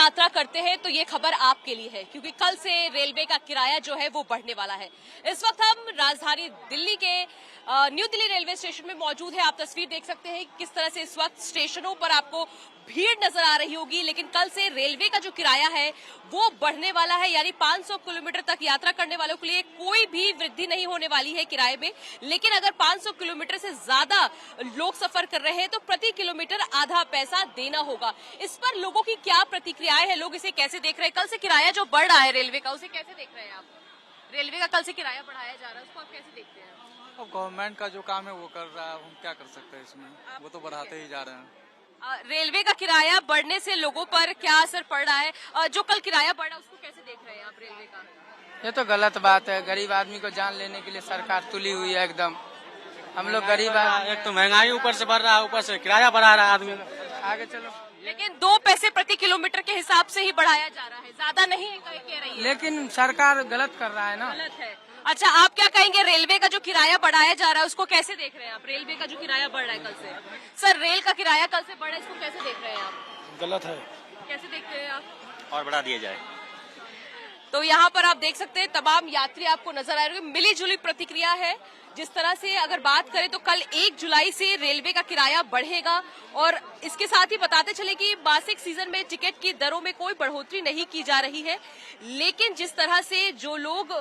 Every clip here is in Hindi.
यात्रा करते हैं तो ये खबर आपके लिए है, क्योंकि कल से रेलवे का किराया जो है वो बढ़ने वाला है। इस वक्त हम राजधानी दिल्ली के न्यू दिल्ली रेलवे स्टेशन में मौजूद है। आप तस्वीर देख सकते हैं किस तरह से इस वक्त स्टेशनों पर आपको भीड़ नजर आ रही होगी, लेकिन कल से रेलवे का जो किराया है वो बढ़ने वाला है। यानी 500 किलोमीटर तक यात्रा करने वालों के लिए कोई भी वृद्धि नहीं होने वाली है किराए में, लेकिन अगर 500 किलोमीटर से ज्यादा लोग सफर कर रहे हैं तो प्रति किलोमीटर आधा पैसा देना होगा। इस पर लोगों की क्या प्रतिक्रियाएं हैं, लोग इसे कैसे देख रहे हैं? कल से किराया जो बढ़ रहा है रेलवे का, उसे कैसे देख रहे हैं आप? रेलवे का कल से किराया बढ़ाया जा रहा है, उसको आप कैसे देखते हैं? अब गवर्नमेंट का जो काम है वो कर रहा है, हम क्या कर सकते हैं इसमें, वो तो बढ़ाते ही जा रहे हैं। रेलवे का किराया बढ़ने से लोगों पर क्या असर पड़ रहा है? जो कल किराया बढ़ा उसको कैसे देख रहे हैं आप रेलवे का? ये तो गलत बात है। गरीब आदमी को जान लेने के लिए सरकार तुली हुई है एकदम। हम लोग गरीब आदमी, एक तो महंगाई ऊपर से बढ़ रहा है, ऊपर से किराया बढ़ा रहा है आदमी। आगे चलो। लेकिन 2 पैसे प्रति किलोमीटर के हिसाब से ही बढ़ाया जा रहा है, ज्यादा नहीं कह रही है। लेकिन सरकार गलत कर रहा है ना। गलत है। अच्छा, आप क्या कहेंगे? रेलवे का जो किराया बढ़ाया जा रहा है उसको कैसे देख रहे हैं आप? रेलवे का जो किराया बढ़ रहा है कल से, सर रेल का किराया कल से बढ़ा है, इसको कैसे देख रहे हैं आप? गलत है, कैसे देखते हैं आप? और बढ़ा दिया जाए। तो यहाँ पर आप देख सकते हैं तमाम यात्री आपको नजर आ रहे हैं, मिली जुली प्रतिक्रिया है। जिस तरह से अगर बात करें तो कल 1 जुलाई से रेलवे का किराया बढ़ेगा और इसके साथ ही बताते चले कि मासिक सीजन में टिकट की दरों में कोई बढ़ोतरी नहीं की जा रही है, लेकिन जिस तरह से जो लोग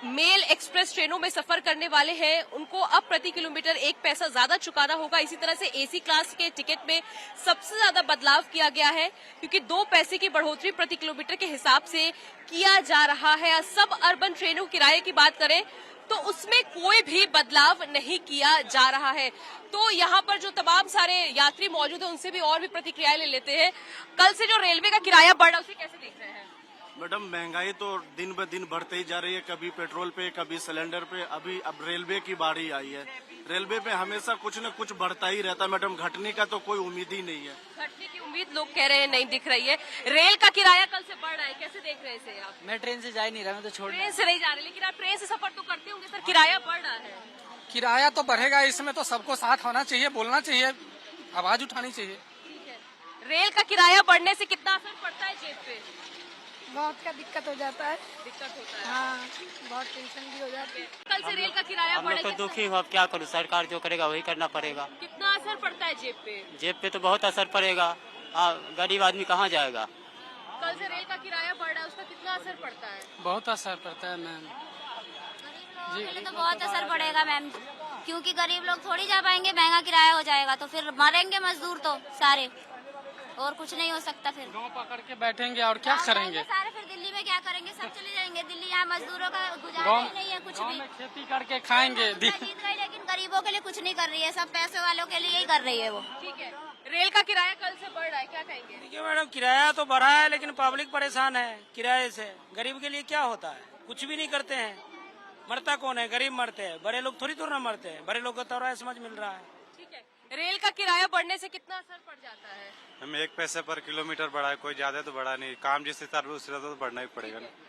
मेल एक्सप्रेस ट्रेनों में सफर करने वाले हैं उनको अब प्रति किलोमीटर 1 पैसा ज्यादा चुकाना होगा। इसी तरह से एसी क्लास के टिकट में सबसे ज्यादा बदलाव किया गया है, क्योंकि 2 पैसे की बढ़ोतरी प्रति किलोमीटर के हिसाब से किया जा रहा है। सब अर्बन ट्रेनों किराए की बात करें तो उसमें कोई भी बदलाव नहीं किया जा रहा है। तो यहाँ पर जो तमाम सारे यात्री मौजूद है उनसे भी और भी प्रतिक्रियाएं ले लेते हैं। कल से जो रेलवे का किराया बढ़ा उसे कैसे देख रहे हैं? मैडम, महंगाई तो दिन ब दिन बढ़ते ही जा रही है, कभी पेट्रोल पे, कभी सिलेंडर पे, अभी अब रेलवे की बारी आई है। रेलवे पे हमेशा कुछ न कुछ बढ़ता ही रहता है मैडम, घटने का तो कोई उम्मीद ही नहीं है। घटने की उम्मीद लोग कह रहे हैं नहीं दिख रही है। रेल का किराया कल से बढ़ रहा है, कैसे देख रहे हैं इसे आप? मैं ट्रेन से जा ही नहीं रहा, मैं तो छोड़ ट्रेन से नहीं जा रहे, लेकिन आप ट्रेन से सफर तो करते होंगे सर, किराया बढ़ रहा है। किराया तो बढ़ेगा, इसमें तो सबको साथ होना चाहिए, बोलना चाहिए, आवाज उठानी चाहिए। ठीक है। रेल का किराया बढ़ने से कितना असर पड़ता है जेब पे? बहुत का दिक्कत हो जाता है। दिक्कत होता है। हाँ, बहुत टेंशन भी हो जाती है। कल से रेल का किराया हम लोग बढ़ेगा, तो दुखी हो, अब क्या करूँ, सरकार जो करेगा वही करना पड़ेगा। कितना असर पड़ता है जेब पे? जेब पे तो बहुत असर पड़ेगा, गरीब आदमी कहाँ जाएगा। कल से रेल का किराया बढ़ रहा है, उसका कितना असर पड़ता है? बहुत असर पड़ता है मैम। गरीब लोगों के लिए तो बहुत असर पड़ेगा मैम, क्योंकि गरीब लोग थोड़ी जा पाएंगे, महंगा किराया हो जाएगा तो फिर मरेंगे मजदूर तो सारे, और कुछ नहीं हो सकता। फिर गाँव पकड़ के बैठेंगे और क्या करेंगे? सारे फिर दिल्ली में क्या करेंगे? सब चले जाएंगे दिल्ली, यहाँ मजदूरों का गुजारा ही नहीं है कुछ भी। खेती करके खाएंगे। जीत गई, लेकिन गरीबों के लिए कुछ नहीं कर रही है, सब पैसे वालों के लिए ही कर रही है वो। ठीक है। रेल का किराया कल से बढ़ रहा है, क्या कहेंगे? देखिए मैडम, किराया तो बढ़ा है लेकिन पब्लिक परेशान है किराए से। गरीब के लिए क्या होता है? कुछ भी नहीं करते हैं। मरता कौन है? गरीब मरते हैं, बड़े लोग थोड़ी ना मरते हैं। बड़े लोग को तो समझ मिल रहा है। ठीक है। रेल का किराया बढ़ने से कितना असर पड़ जाता है? हमें 1 पैसे पर किलोमीटर बढ़ा है, कोई ज्यादा तो बढ़ा नहीं, काम जिस हिसाब से उस हिसाब से तो बढ़ना ही पड़ेगा ना।